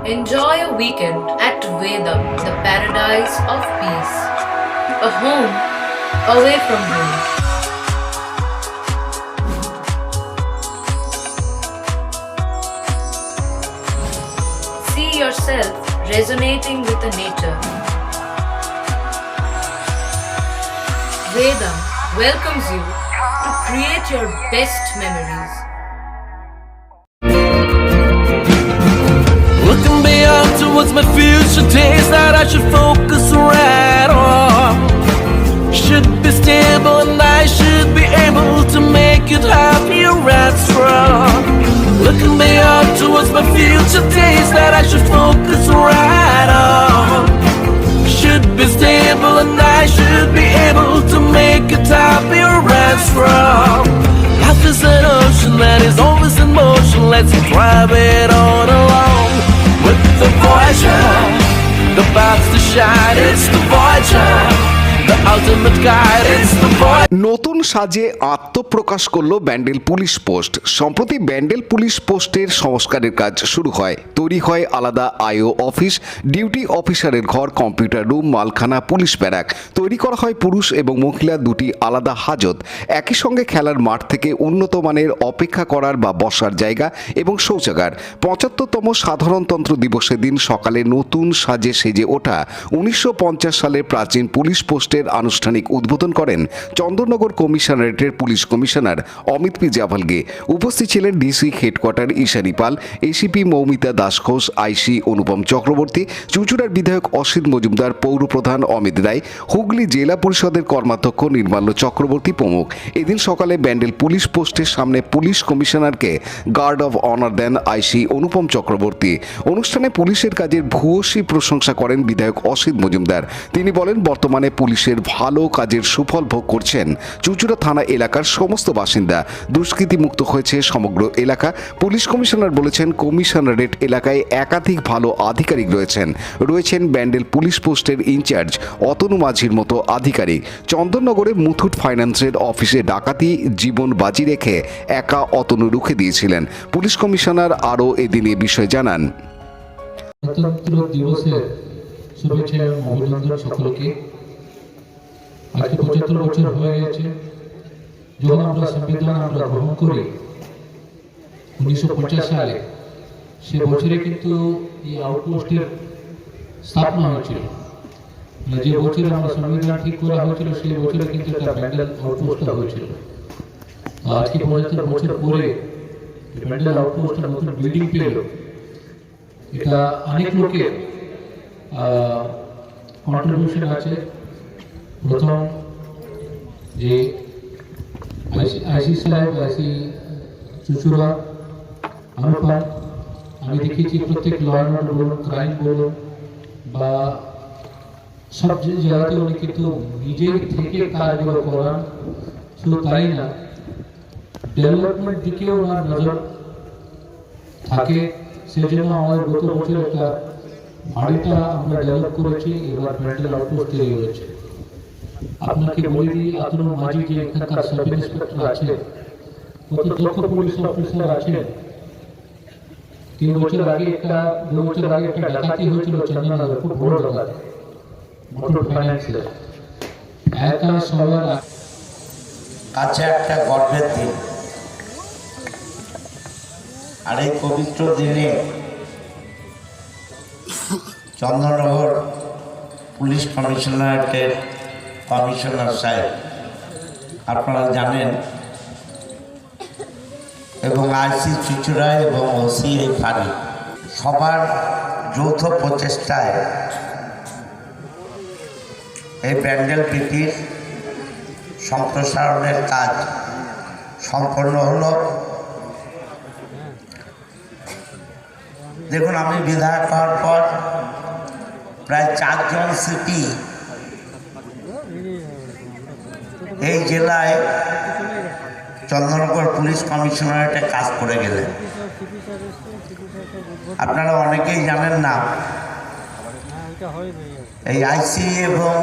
Enjoy a weekend at Vedam, the paradise of peace. A home away from home. See yourself resonating with the nature. Vedam welcomes you to create your best memories. Looking beyond towards my future days that I should focus right on. Should be stable and I should be able to make it happier and strong. Looking beyond towards my future days that I should focus right on. Should be stable and I should be able to make it happier and strong. Life is an ocean that is always in motion. Let's drive it on along. With the Voyager, the paths to shine, it's the Voyager, the ultimate guide, it's the Voyager. নতুন সাজে আত্মপ্রকাশ করলো Bandel police post. সম্প্রতি Bandel police পোস্টের সংস্কারের কাজ শুরু হয়। তৈরি হয় আলাদা আইও অফিস, ডিউটি অফিসারের ঘর, কম্পিউটার রুম, মালখানা, পুলিশ ব্যারাক। তৈরি করা হয় পুরুষ এবং মহিলা দুটি আলাদা হাজত। একই সঙ্গে খেলার মাঠ থেকে উন্নত মানের অপেক্ষা করার বা বসার জায়গা এবং শৌচাগার। ৭৫তম সাধারণতন্ত্র দিবসের দিন সকালে নতুন সাজে সেজে ওঠা ১৯৫০ সালের প্রাচীন পুলিশ পোস্টের আনুষ্ঠানিক উদ্বোধন করেন চন্দননগর কমিশনারেটের police commissioner Amit P Javalgi. উপস্থিত ছিলেন DC headquarter Ishani Pal, ACP Moumita Das Ghosh, IC Anupam Chakraborty, চুঁচুড়ার বিধায়ক অসিত মজুমদার, পৌরপ্রধান অমিত রায়, হুগলি জেলা পরিষদের কর্মাধ্যক্ষ নির্মাল্য চক্রবর্তী প্রমুখ। এদিন সকালে ব্যান্ডেল পুলিশ পোস্টের সামনে পুলিশ কমিশনারকে গার্ড অব অনার দেন আইসি অনুপম চক্রবর্তী। অনুষ্ঠানে পুলিশের কাজের ভূয়সী প্রশংসা করেন বিধায়ক অসিত মজুমদার। তিনি বলেন, বর্তমানে পুলিশের ভালো কাজের সুফল ভোগ করছেন চুঁচুড়া থানা এলাকার সমস্ত বাসিন্দা। দুষ্কৃতিমুক্ত হয়েছে সমগ্র এলাকা। পুলিশ কমিশনার বলেছেন, কমিশনারেট এলাকায় একাধিক ভালো আধিকারিক রয়েছেন ব্যান্ডেল পুলিশ পোস্টের ইনচার্জ অতনু মাঝির মতো আধিকারিক। চন্দননগরে মুথুট ফাইন্যান্সের অফিসে ডাকাতি জীবন বাজি রেখে একা অতনু রুখে দিয়েছিলেন। পুলিশ কমিশনার আরও এদিন এ বিষয়ে জানান। গণতন্ত্র দিবসের শুভেচ্ছা এবং অভিনন্দন সকলকে। আজকে ৭৫ বছর হয়ে গেছে যখন আমরা সংবিধান গ্রহণ করি ১৯৫০ সালে। সে বছরে কিন্তু এই আউটপোস্টের স্থাপনা হয়েছিল। যে বছরে আমরা সংবিধান ঠিক করা হয়েছিল সেই বছরে কিন্তু একটা ব্যান্ডেল আউটপোস্ট হয়েছিল। আজকে ৭৫ বছর পরে ব্যান্ডেল আউটপোস্ট নতুন বিল্ডিং পেল। এটা অনেক লোকের কন্ট্রিবিউশন আছে। প্রথম যে আইসি সাহেব, আইসি চুঁচুড়া অনুপম, আমি দেখেছি প্রত্যেক ল অ্যান্ড অর্ডার বলুন, ক্রাইম বলুন বা সব জায়গাতে উনি কিন্তু নিজের থেকে কাজগুলো করান। শুধু তাই না, ডেভেলপমেন্ট দিকেও ওনার নজর থাকে। সেই জন্য আমাদের গত বছর একটা বাড়িটা আমরা ডেভেলপ করেছি, এবার ব্যান্ডেল আউটপোস্ট তৈরি হয়েছে। আপনাকে বলে দিই, অতনু মাঝি যে এখানকার সাব ইন্সপেক্টর আছে, কত দক্ষ পুলিশ অফিসার আছেন। ৩ বছর আগে ২ বছর আগে একটা ডাকাতি হয়েছিল চন্দননগরে, খুব বড় ডাকাতি, মোটর ফাইন্যান্সে। একা সবার কাছে একটা গর্বের দিন। আর এই পবিত্র দিনে চন্দননগর পুলিশ কমিশনারেটের কমিশনার সাহেব, আপনারা জানেন, এবং আইসি চুঁচুড়া এবং ওসি ফাঁড়ি সবার যৌথ প্রচেষ্টায় এই ব্যান্ডেল পিপির সম্প্রসারণের কাজ সম্পন্ন হলো। দেখুন, আমি বিধায়ক হওয়ার পর প্রায় ৪ জন সিপি এই জেলায় চন্দননগর পুলিশ কমিশনারেটে কাজ করে গেলেন। আপনারা অনেকেই জানেন না, এই আইসি এবং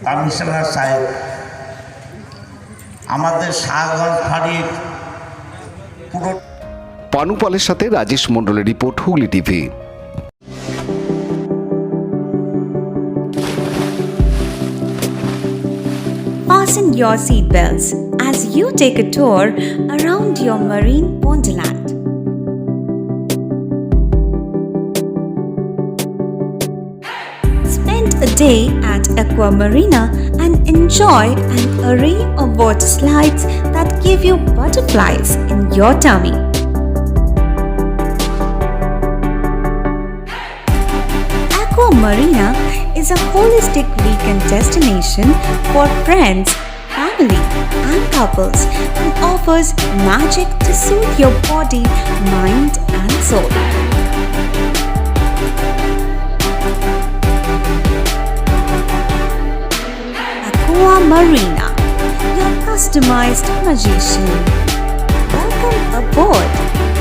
কমিশনার সাহেব আমাদের শাহগঞ্জ ফাঁড়ির পুরো পানুপালের সাথে রাজেশ মণ্ডলের report, Hooghly TV. Fasten your seatbelts as you take a tour around your marine wonderland. Spend a day at Aqua Marina and enjoy an array of water slides that give you butterflies in your tummy. Aqua Marina is a holistic weekend destination for friends, family, and couples and offers magic to soothe your body, mind, and soul. Aqua Marina, your customized magician. Welcome aboard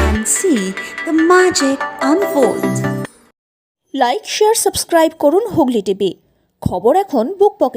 and see the magic unfold. Like share subscribe করুন Hooghly TV. খবর এখন বুক পকেটে।